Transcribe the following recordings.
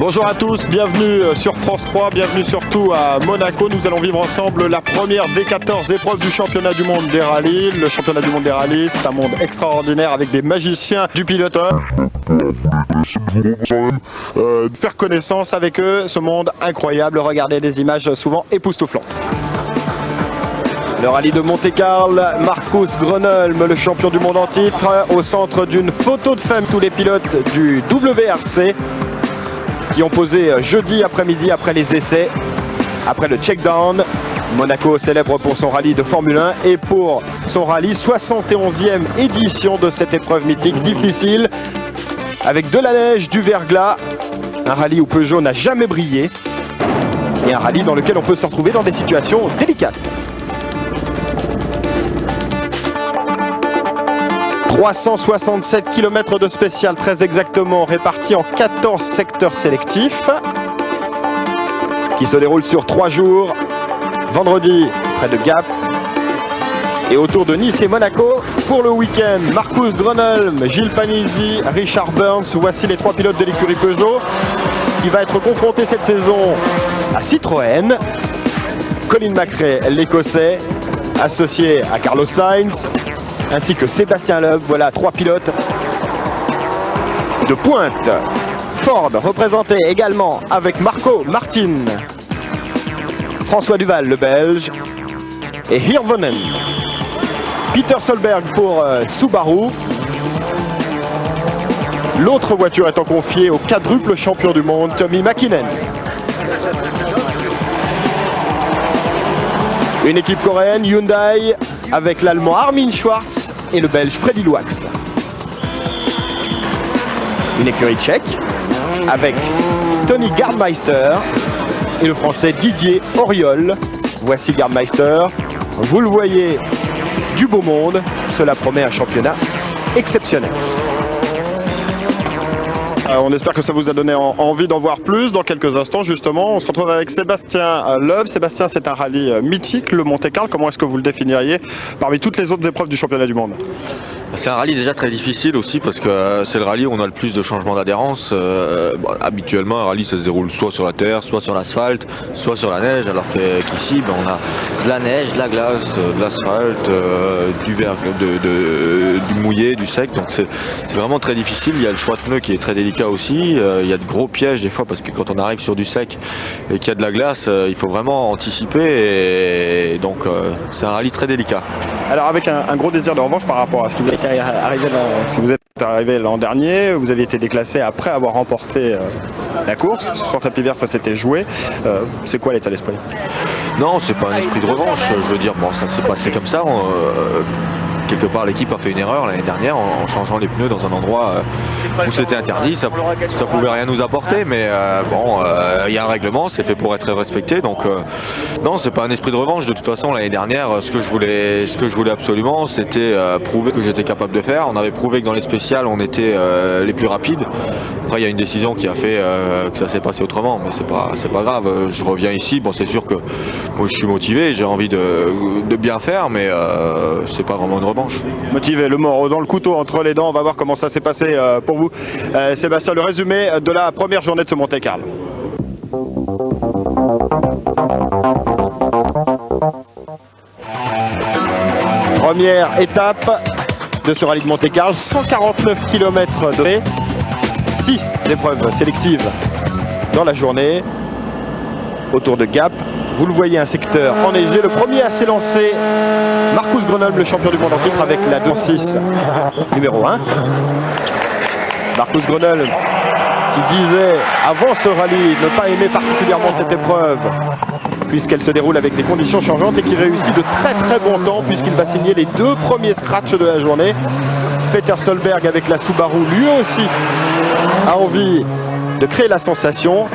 Bonjour à tous, bienvenue sur France 3, bienvenue surtout à Monaco. Nous allons vivre ensemble la première des 14 épreuves du championnat du monde des rallyes. Le championnat du monde des rallyes, c'est un monde extraordinaire avec des magiciens du pilotage. Faire connaissance avec eux, ce monde incroyable, regardez des images souvent époustouflantes. Le rallye de Monte-Carlo, Marcus Gronholm, le champion du monde en titre, au centre d'une photo de famille, tous les pilotes du WRC qui ont posé jeudi après-midi après les essais, après le check-down. Monaco célèbre pour son rallye de Formule 1 et pour son rallye 71e édition de cette épreuve mythique difficile, avec de la neige, du verglas, un rallye où Peugeot n'a jamais brillé et un rallye dans lequel on peut se retrouver dans des situations délicates. 367 km de spécial, très exactement, répartis en 14 secteurs sélectifs qui se déroulent sur 3 jours. Vendredi, près de Gap et autour de Nice et Monaco. Pour le week-end, Marcus Gronholm, Gilles Panizzi, Richard Burns, voici les 3 pilotes de l'écurie Peugeot qui va être confronté cette saison à Citroën. Colin McRae, l'Écossais, associé à Carlos Sainz, ainsi que Sébastien Loeb. Voilà 3 pilotes de pointe. Ford représenté également avec Marco Martin, François Duval le Belge et Hirvonen. Peter Solberg pour Subaru. L'autre voiture étant confiée au quadruple champion du monde Tommi Mäkinen. Une équipe coréenne, Hyundai, avec l'allemand Armin Schwarz et le belge Freddy Louax. Une écurie tchèque avec Tony Gardmeister et le français Didier Auriol. Voici Gardmeister. Vous le voyez, du beau monde. Cela promet un championnat exceptionnel. On espère que ça vous a donné envie d'en voir plus. Dans quelques instants, justement, on se retrouve avec Sébastien Loeb. Sébastien, c'est un rallye mythique, le Monte-Carlo. Comment est-ce que vous le définiriez parmi toutes les autres épreuves du championnat du monde? C'est un rallye déjà très difficile aussi parce que c'est le rallye où on a le plus de changements d'adhérence. Habituellement, un rallye, ça se déroule soit sur la terre, soit sur l'asphalte, soit sur la neige, alors qu'ici, on a de la neige, de la glace, de l'asphalte, du mouillé, du sec. Donc c'est vraiment très difficile. Il y a le choix de pneus qui est très délicat aussi. Il y a de gros pièges des fois parce que quand on arrive sur du sec et qu'il y a de la glace, il faut vraiment anticiper. Et donc c'est un rallye très délicat. Alors avec un gros désir de revanche par rapport à ce qui vous est arrivé l'an dernier, vous aviez été déclassé après avoir remporté la course. Sur tapis vert, ça s'était joué. C'est quoi l'état d'esprit? Non, c'est pas un esprit de revanche. Je veux dire, bon, ça s'est passé comme ça. Quelque part, l'équipe a fait une erreur l'année dernière en changeant les pneus dans un endroit où c'était interdit. Ça pouvait rien nous apporter, mais bon, il y a un règlement, c'est fait pour être respecté. Donc non, c'est pas un esprit de revanche. De toute façon, l'année dernière, ce que je voulais absolument, c'était prouver que j'étais capable de faire. On avait prouvé que dans les spéciales, on était les plus rapides. Après, il y a une décision qui a fait que ça s'est passé autrement, mais c'est pas grave. Je reviens ici. Bon, c'est sûr que moi, je suis motivé, j'ai envie de bien faire, mais c'est pas vraiment une revanche. Motivé, le mort dans le couteau entre les dents. On va voir comment ça s'est passé pour vous. Sébastien, le résumé de la première journée de ce Monte-Carlo. Première étape de ce rallye de Monte-Carlo, 149 km de 6 épreuves sélectives dans la journée autour de Gap. Vous le voyez, un secteur enneigé. Le premier à s'élancer, Marcus Gronholm, le champion du monde en titre, avec la 2.6 numéro 1. Marcus Gronholm qui disait avant ce rallye ne pas aimer particulièrement cette épreuve puisqu'elle se déroule avec des conditions changeantes, et qui réussit de très très bon temps puisqu'il va signer les 2 premiers scratchs de la journée. Peter Solberg avec la Subaru, lui aussi a envie de créer la sensation.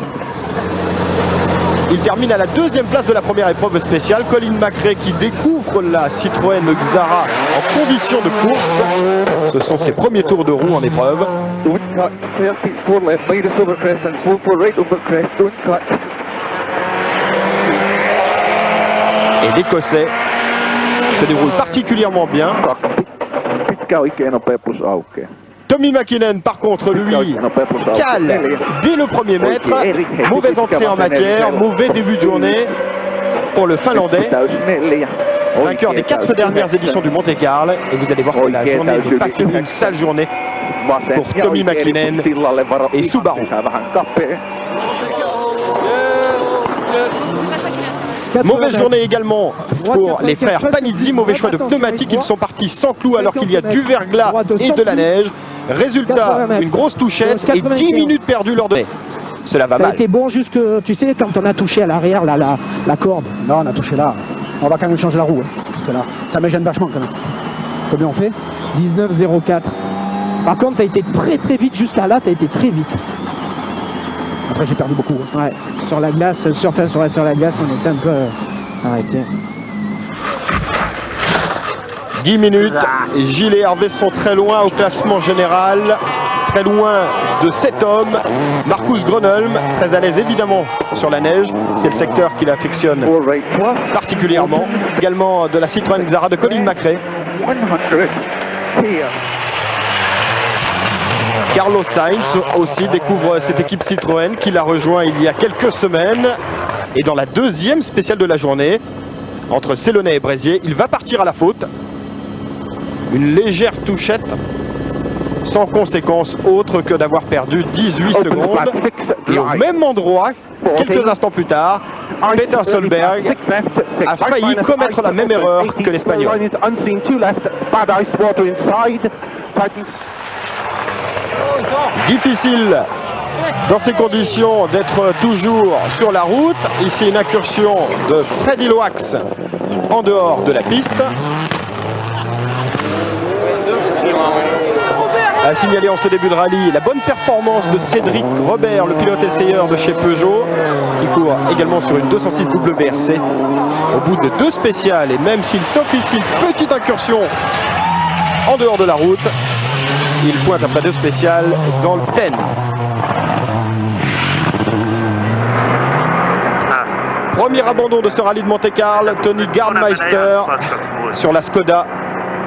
Il termine à la 2e place de la première épreuve spéciale. Colin McRae qui découvre la Citroën Xara en condition de course. Ce sont ses premiers tours de roue en épreuve. Et l'Écossais se déroule particulièrement bien. Tommy McKinnon, par contre, lui, cale dès le premier mètre. Mauvaise entrée en matière, mauvais début de journée pour le Finlandais. Vainqueur des 4 dernières éditions du Monte-Carlo. Et vous allez voir que la journée n'est pas finie, une sale journée pour Tommy McKinnon et Subaru. Mauvaise journée également pour les frères Panizzi, mauvais choix de pneumatique, ils sont partis sans clou alors qu'il y a du verglas et de la neige. Résultat, une grosse touchette et 10 minutes perdues lors de... Cela va mal. Ça a été bon jusque, tu sais, quand on a touché à l'arrière la corde. Non, on a touché là. On va quand même changer la roue. Hein, là. Ça me gêne vachement quand même. Combien on fait? 19,04. Par contre, tu as été très vite jusqu'à là, tu as été très vite. Après, j'ai perdu beaucoup. Hein. Ouais. Sur la glace, sur la glace, on était un peu arrêté. 10 minutes. Gilles et Hervé sont très loin au classement général. Très loin de 7 hommes. Marcus Gronholm, très à l'aise évidemment sur la neige. C'est le secteur qu'il affectionne particulièrement. Également de la Citroën Xara de Colin McRae. Carlos Sainz aussi découvre cette équipe Citroën qu'il a rejoint il y a quelques semaines. Et dans la deuxième spéciale de la journée, entre Célonais et Bréziers, il va partir à la faute. Une légère touchette, sans conséquence autre que d'avoir perdu 18 secondes. Et au même endroit, quelques instants plus tard, Peter Solberg a failli commettre la même erreur que l'Espagnol. Difficile dans ces conditions d'être toujours sur la route. Ici une incursion de Freddy Loax en dehors de la piste. À signaler en ce début de rallye la bonne performance de Cédric Robert, le pilote essayeur de chez Peugeot, qui court également sur une 206 WRC. Au bout de 2 spéciales, et même s'il s'offre ici une petite incursion en dehors de la route, il pointe après 2 spéciales dans le 10. Premier abandon de ce rallye de Monte-Carlo, Tony Gardmeister sur la Skoda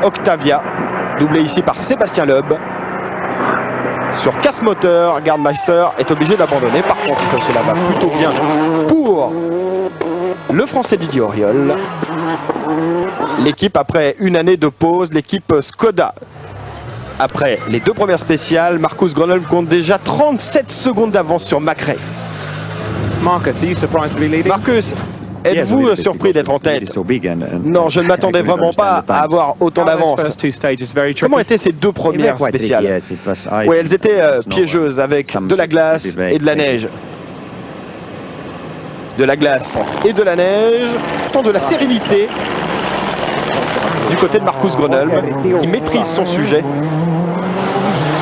Octavia, doublé ici par Sébastien Loeb. Sur casse moteur, Gardmeister est obligé d'abandonner. Par contre, cela va plutôt bien pour le Français Didier Auriol. L'équipe, après une année de pause, l'équipe Skoda, après les 2 premières spéciales, Marcus Gronholm compte déjà 37 secondes d'avance sur McRae. Marcus, êtes-vous surpris d'être en tête? Non, je ne m'attendais vraiment pas à avoir autant d'avance. Comment étaient ces 2 premières spéciales? Oui, elles étaient piégeuses avec de la glace et de la neige. De la glace et de la neige, tant de la sérénité du côté de Marcus Gronholm, qui maîtrise son sujet.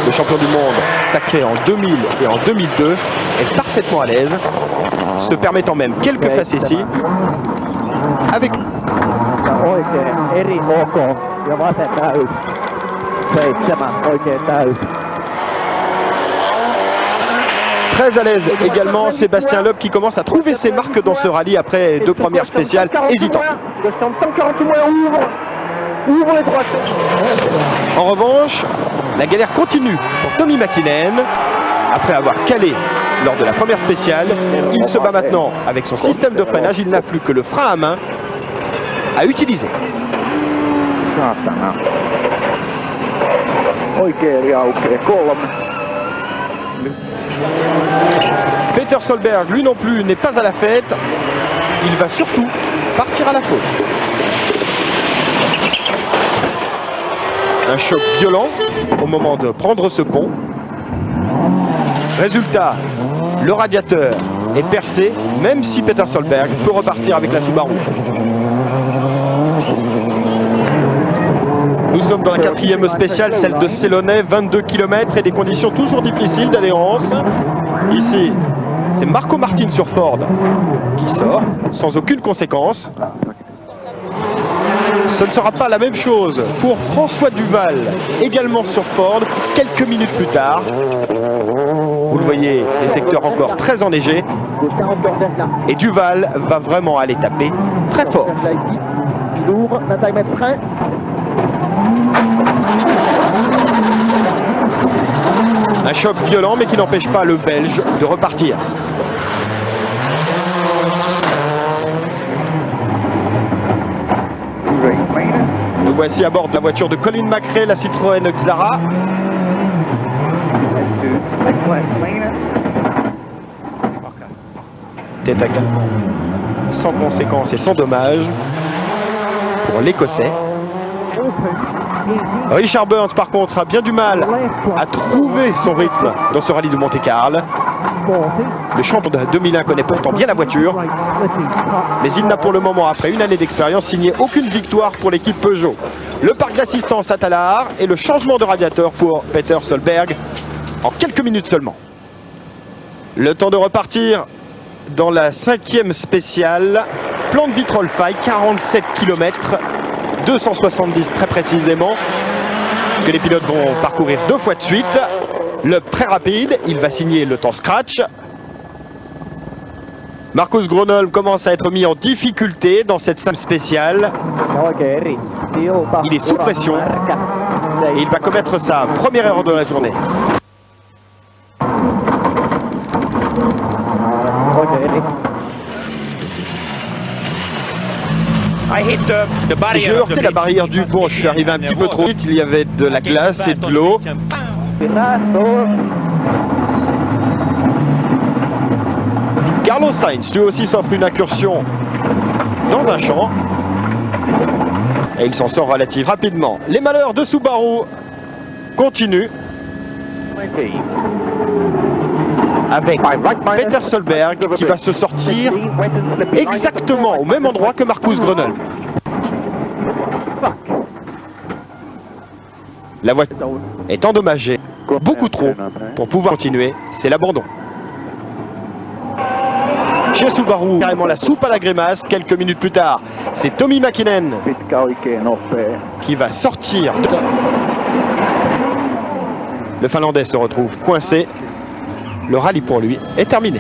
Le champion du monde sacré en 2000 et en 2002 est parfaitement à l'aise, se permettant même quelques facéties avec très à l'aise également Sébastien Loeb, qui commence à trouver ses marques dans ce rallye après 2 premières spéciales hésitantes. En revanche, la galère continue pour Tommy McKinnon. Après avoir calé lors de la première spéciale, il se bat maintenant avec son système de freinage. Il n'a plus que le frein à main à utiliser. Peter Solberg, lui non plus, n'est pas à la fête. Il va surtout partir à la faute. Un choc violent au moment de prendre ce pont. Résultat, le radiateur est percé, même si Peter Solberg peut repartir avec la Subaru. Nous sommes dans la 4e spéciale, celle de Célonais, 22 km et des conditions toujours difficiles d'adhérence. Ici, c'est Marco Martin sur Ford qui sort sans aucune conséquence. Ce ne sera pas la même chose pour François Duval, également sur Ford, quelques minutes plus tard. Vous le voyez, les secteurs encore très enneigés. Et Duval va vraiment aller taper très fort. Un choc violent mais qui n'empêche pas le Belge de repartir. Nous voici à bord de la voiture de Colin McRae, la Citroën Xara. Tête à queue, sans conséquence et sans dommage pour l'Écossais. Richard Burns par contre a bien du mal à trouver son rythme dans ce rallye de Monte-Carlo. Le champion de 2001 connaît pourtant bien la voiture, mais il n'a pour le moment, après une année d'expérience, signé aucune victoire pour l'équipe Peugeot. Le parc d'assistance à Talahar et le changement de radiateur pour Peter Solberg en quelques minutes seulement. Le temps de repartir dans la 5e spéciale. Plan de Vitrolles-Faye, 47 km, 270 très précisément, que les pilotes vont parcourir 2 fois de suite. L'up très rapide, il va signer le temps scratch. Marcus Gronholm commence à être mis en difficulté dans cette 5e spéciale. Il est sous pression et il va commettre sa première erreur de la journée. J'ai heurté la barrière du pont, je suis arrivé un petit peu trop vite, il y avait de la glace et de l'eau. Carlos Sainz lui aussi s'offre une incursion dans un champ et il s'en sort relativement rapidement. Les malheurs de Subaru continuent avec Peter Solberg qui va se sortir exactement au même endroit que Marcus Gronholm. La voiture est endommagée beaucoup trop pour pouvoir continuer, c'est l'abandon. Chez Subaru, carrément la soupe à la grimace. Quelques minutes plus tard, c'est Tommi Mäkinen qui va sortir. Le Finlandais se retrouve coincé. Le rallye pour lui est terminé.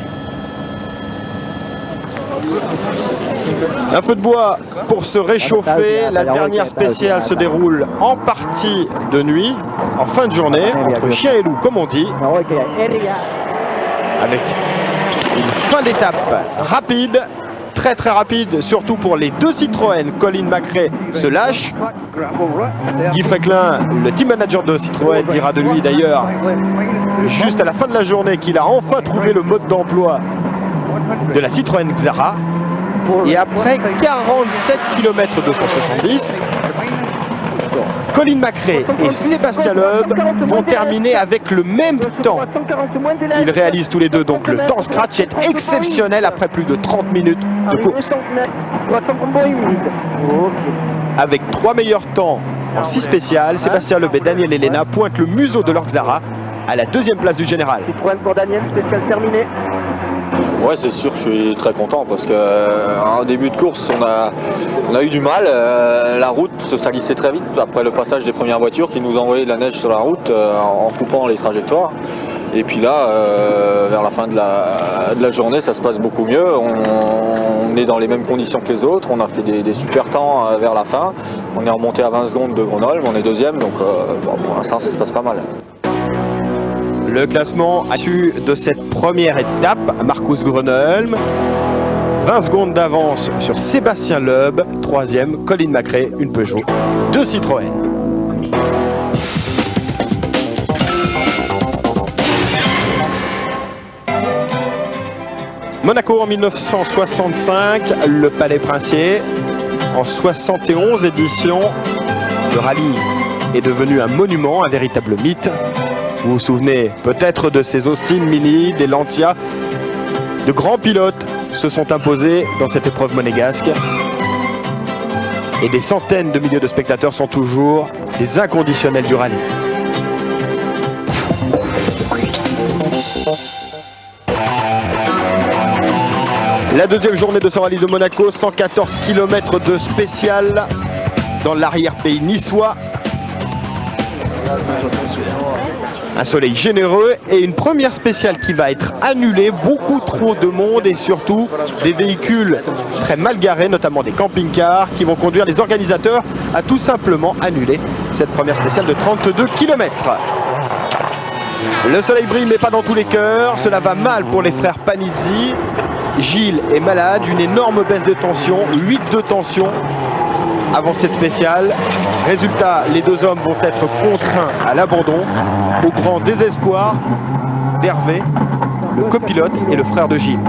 Un feu de bois pour se réchauffer. La dernière spéciale se déroule en partie de nuit, en fin de journée, entre chien et loup comme on dit. Avec une fin d'étape rapide, très rapide, surtout pour les 2 Citroën. Colin McRae se lâche. Guy Frecklin, le team manager de Citroën, dira de lui d'ailleurs, juste à la fin de la journée, qu'il a enfin trouvé le mode d'emploi de la Citroën Xara. Et après 47 km 270, Colin McRae et Sébastien Loeb vont terminer avec le même temps. Ils réalisent tous les deux donc le temps scratch est exceptionnel après plus de 30 minutes de course. Avec 3 meilleurs temps en 6 spéciales, Sébastien Loeb et Daniel Elena pointent le museau de leur Xara à la 2e place du général. Pour Daniel, spécial terminé. Ouais, c'est sûr, je suis très content parce qu'en début de course, on a eu du mal. La route se salissait très vite après le passage des premières voitures qui nous envoyaient de la neige sur la route en coupant les trajectoires. Et puis là, vers la fin de la journée, ça se passe beaucoup mieux. On est dans les mêmes conditions que les autres. On a fait des super temps vers la fin. On est remonté à 20 secondes de Gronholm, on est 2e, donc pour l'instant, ça se passe pas mal. Le classement issu de cette première étape, Marcus Gronholm, 20 secondes d'avance sur Sébastien Loeb, 3e, Colin McRae, une Peugeot, 2 Citroën. Monaco en 1965, le Palais Princier, en 71 éditions, le rallye est devenu un monument, un véritable mythe. Vous vous souvenez peut-être de ces Austin Mini, des Lancia. De grands pilotes se sont imposés dans cette épreuve monégasque. Et des centaines de milliers de spectateurs sont toujours des inconditionnels du rallye. La 2e journée de ce rallye de Monaco, 114 km de spécial dans l'arrière-pays niçois. Un soleil généreux et une première spéciale qui va être annulée. Beaucoup trop de monde et surtout des véhicules très mal garés, notamment des camping-cars, qui vont conduire les organisateurs à tout simplement annuler cette première spéciale de 32 km. Le soleil brille mais pas dans tous les cœurs. Cela va mal pour les frères Panizzi. Gilles est malade, une énorme baisse de tension, 8 de tension avant cette spéciale. Résultat, les deux hommes vont être contraints à l'abandon, au grand désespoir d'Hervé, le copilote et le frère de Gilles.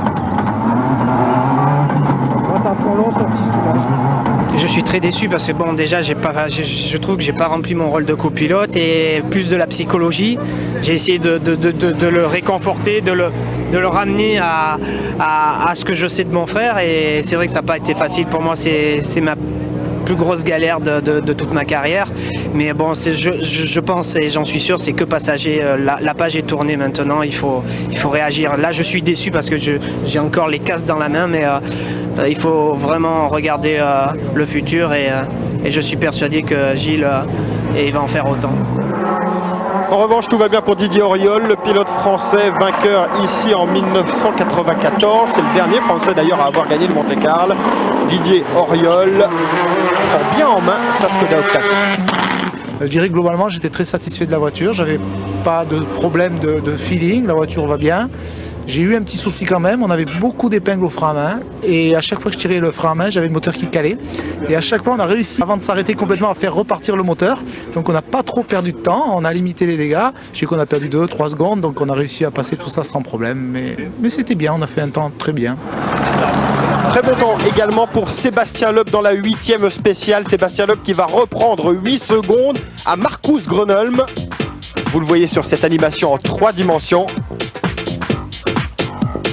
Je suis très déçu parce que bon, déjà je trouve que j'ai pas rempli mon rôle de copilote, et plus de la psychologie. J'ai essayé de le réconforter, de le ramener à ce que je sais de mon frère, et c'est vrai que ça n'a pas été facile pour moi. C'est ma plus grosse galère de toute ma carrière, mais bon, je pense et j'en suis sûr, c'est que passager. La page est tournée maintenant, il faut réagir. Là je suis déçu parce que j'ai encore les casques dans la main, mais il faut vraiment regarder le futur, et je suis persuadé que Gilles il va en faire autant. En revanche, tout va bien pour Didier Auriol, le pilote français vainqueur ici en 1994. C'est le dernier français d'ailleurs à avoir gagné le Monte-Carlo. Didier Auriol prend bien en main sa Skoda Octavia. Je dirais que globalement j'étais très satisfait de la voiture, j'avais pas de problème de feeling, la voiture va bien. J'ai eu un petit souci quand même, on avait beaucoup d'épingles au frein à main, et à chaque fois que je tirais le frein à main, j'avais le moteur qui calait. Et à chaque fois on a réussi, avant de s'arrêter complètement, à faire repartir le moteur. Donc on n'a pas trop perdu de temps, on a limité les dégâts. Je sais qu'on a perdu 2-3 secondes, donc on a réussi à passer tout ça sans problème. Mais c'était bien, on a fait un temps très bien. Très bon temps également pour Sébastien Loeb dans la 8e spéciale. Sébastien Loeb qui va reprendre 8 secondes à Marcus Gronholm. Vous le voyez sur cette animation en 3 dimensions.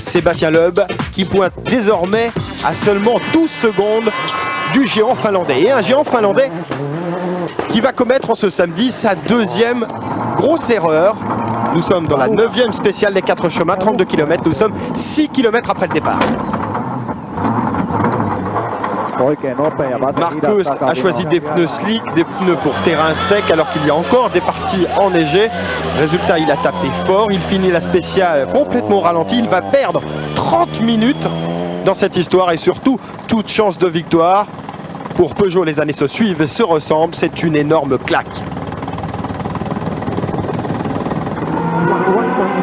Sébastien Loeb qui pointe désormais à seulement 12 secondes du géant finlandais. Et un géant finlandais qui va commettre en ce samedi sa 2e grosse erreur. Nous sommes dans la 9e spéciale des 4 chemins, 32 km. Nous sommes 6 km après le départ. Marcus a choisi des pneus slick, des pneus pour terrain sec, alors qu'il y a encore des parties enneigées. Résultat, il a tapé fort, il finit la spéciale complètement ralenti. Il va perdre 30 minutes dans cette histoire, et surtout toute chance de victoire. Pour Peugeot, les années se suivent et se ressemblent, c'est une énorme claque.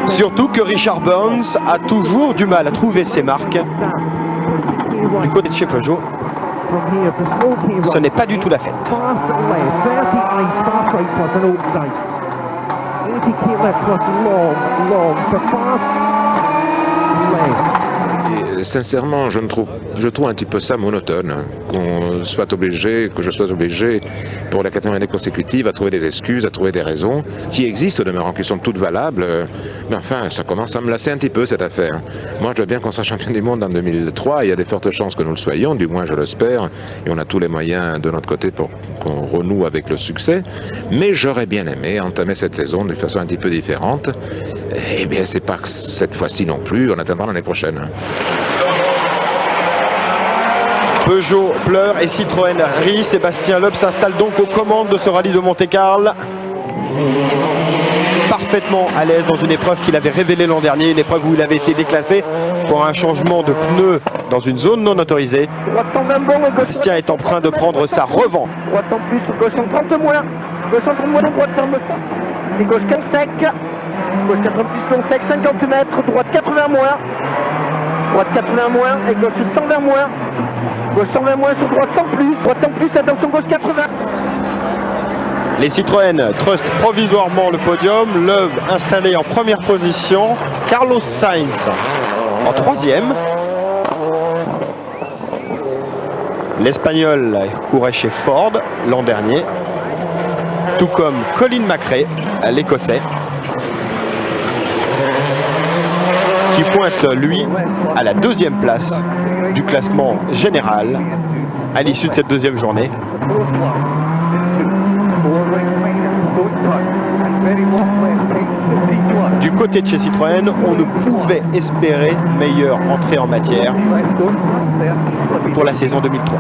Surtout que Richard Burns a toujours du mal à trouver ses marques. Du côté de chez Peugeot, ce n'est pas du tout la fête. Et sincèrement, je trouve un petit peu ça monotone, que je sois obligé pour la 4e année consécutive à trouver des excuses, à trouver des raisons qui existent au demeurant, qui sont toutes valables, mais enfin ça commence à me lasser un petit peu cette affaire. Moi je veux bien qu'on soit champion du monde en 2003, il y a des fortes chances que nous le soyons, du moins je l'espère, et on a tous les moyens de notre côté pour qu'on renoue avec le succès, mais j'aurais bien aimé entamer cette saison de façon un petit peu différente. Eh bien c'est pas cette fois-ci non plus, on attendra l'année prochaine. Peugeot pleure et Citroën rit. Sébastien Loeb s'installe donc aux commandes de ce rallye de Monte-Carlo. Parfaitement à l'aise dans une épreuve qu'il avait révélée l'an dernier, une épreuve où il avait été déclassé pour un changement de pneu dans une zone non autorisée. Sébastien est en train de prendre sa revanche. Droite en plus, gauche en 30 moins. Gauche en 30 moins, droite ferme. Et gauche 15 sec. Gauche 4 plus long sec, 50 mètres. Droite 80 moins. Droite 80 moins et gauche 120 moins. Gauche 120 moins sur droite 100 plus. Droite 100 plus, attention gauche 80. Les Citroën trustent provisoirement le podium. Loeb installé en première position. Carlos Sainz en 3e. L'Espagnol courait chez Ford l'an dernier. Tout comme Colin McRae, l'Écossais, qui pointe lui à la 2e place du classement général à l'issue de cette 2e journée. Du côté de chez Citroën, on ne pouvait espérer meilleure entrée en matière pour la saison 2003.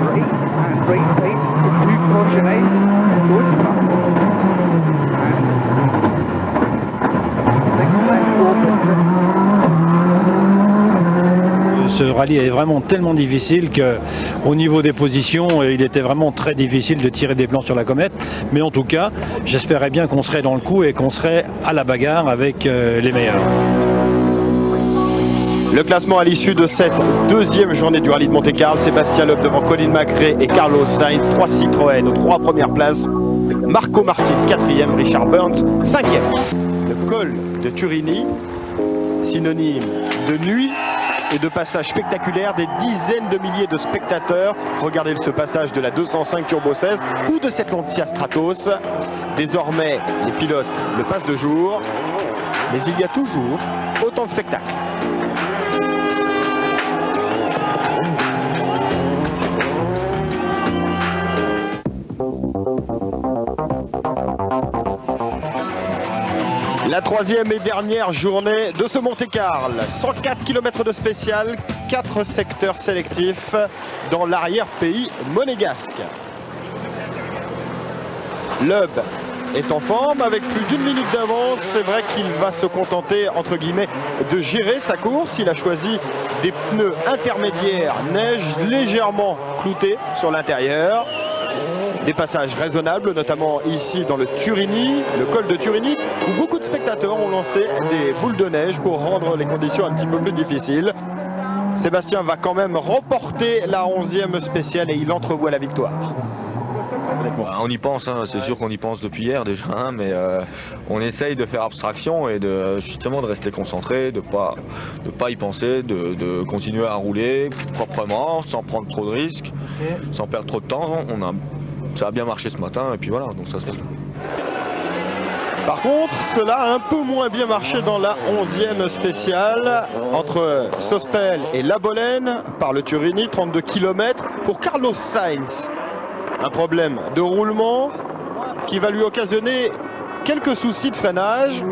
ce rallye est vraiment tellement difficile qu'au niveau des positions, il était vraiment très difficile de tirer des plans sur la comète. Mais en tout cas, j'espérais bien qu'on serait dans le coup et qu'on serait à la bagarre avec les meilleurs. Le classement à l'issue de cette deuxième journée du rallye de Monte-Carlo, Sébastien Loeb devant Colin McRae et Carlos Sainz, 3 Citroën aux 3 premières places, Marco Martin 4e, Richard Burns 5e. Le col de Turini, synonyme de nuit et de passage spectaculaire, des dizaines de milliers de spectateurs. Regardez ce passage de la 205 Turbo 16 ou de cette Lancia Stratos. Désormais, les pilotes le passent de jour, mais il y a toujours autant de spectacles. La troisième et dernière journée de ce Monte-Carlo. 104 km de spécial, 4 secteurs sélectifs dans l'arrière-pays monégasque. Loeb est en forme avec plus d'1 minute d'avance. C'est vrai qu'il va se contenter, entre guillemets, de gérer sa course. Il a choisi des pneus intermédiaires, neige légèrement cloutée sur l'intérieur. Des passages raisonnables, notamment ici dans le Turini, le col de Turini, où beaucoup de spectateurs ont lancé des boules de neige pour rendre les conditions un petit peu plus difficiles. Sébastien va quand même remporter la 11e spéciale et il entrevoit la victoire. On y pense, hein, c'est sûr qu'on y pense depuis hier déjà, hein, mais on essaye de faire abstraction et justement de rester concentré, de pas y penser, de continuer à rouler proprement, sans prendre trop de risques, sans perdre trop de temps. Ça a bien marché ce matin et puis voilà, donc ça se passe. Par contre, cela a un peu moins bien marché dans la 11e spéciale entre Sospel et La Bolène par le Turini, 32 km pour Carlos Sainz. Un problème de roulement qui va lui occasionner quelques soucis de freinage.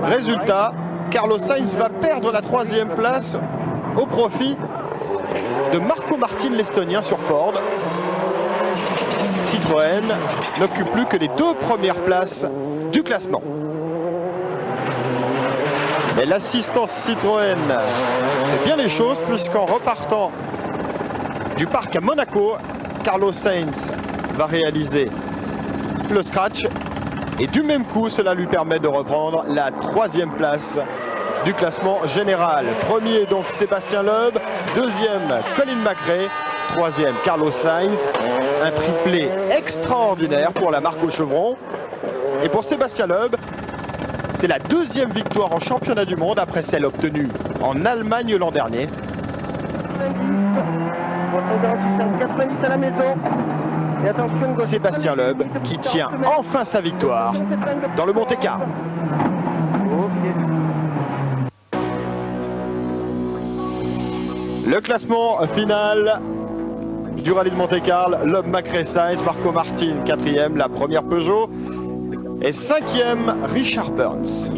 Résultat, Carlos Sainz va perdre la 3e place au profit de Marco Martin, l'Estonien, sur Ford. Citroën n'occupe plus que les 2 premières places du classement. Mais l'assistance Citroën fait bien les choses puisqu'en repartant du parc à Monaco, Carlos Sainz va réaliser le scratch et du même coup cela lui permet de reprendre la 3e place du classement général. Premier donc Sébastien Loeb, 2e Colin McRae, 3e Carlos Sainz. Un triplé extraordinaire pour la marque au chevron. Et pour Sébastien Loeb, c'est la 2e victoire en championnat du monde après celle obtenue en Allemagne l'an dernier. 90 à la maison. Et attention, Sébastien Loeb qui tient enfin sa victoire dans le Monte-Carlo. Le classement final du rallye de Monte-Carlo, Loeb, McRae, Sainz, Marco Martin 4e, la première Peugeot, et 5e Richard Burns.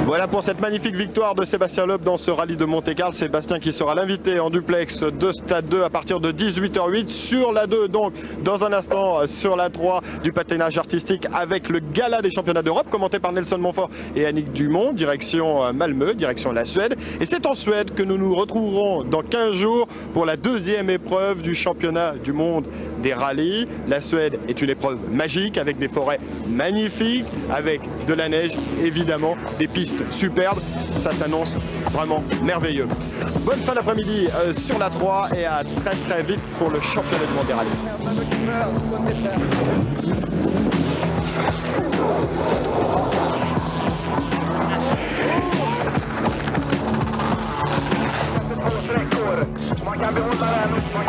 Voilà pour cette magnifique victoire de Sébastien Loeb dans ce rallye de Monte-Carlo. Sébastien qui sera l'invité en duplex de Stade 2 à partir de 18h08 sur la 2, donc dans un instant sur la 3 du patinage artistique avec le gala des championnats d'Europe commenté par Nelson Montfort et Annick Dumont, direction Malmö, direction la Suède. Et c'est en Suède que nous nous retrouverons dans 15 jours pour la 2e épreuve du championnat du monde des rallyes. La Suède est une épreuve magique avec des forêts magnifiques, avec de la neige, évidemment, des pistes superbes. Ça s'annonce vraiment merveilleux. Bonne fin d'après-midi sur la 3 et à très très vite pour le championnat du monde des rallyes. Man kan behålla den,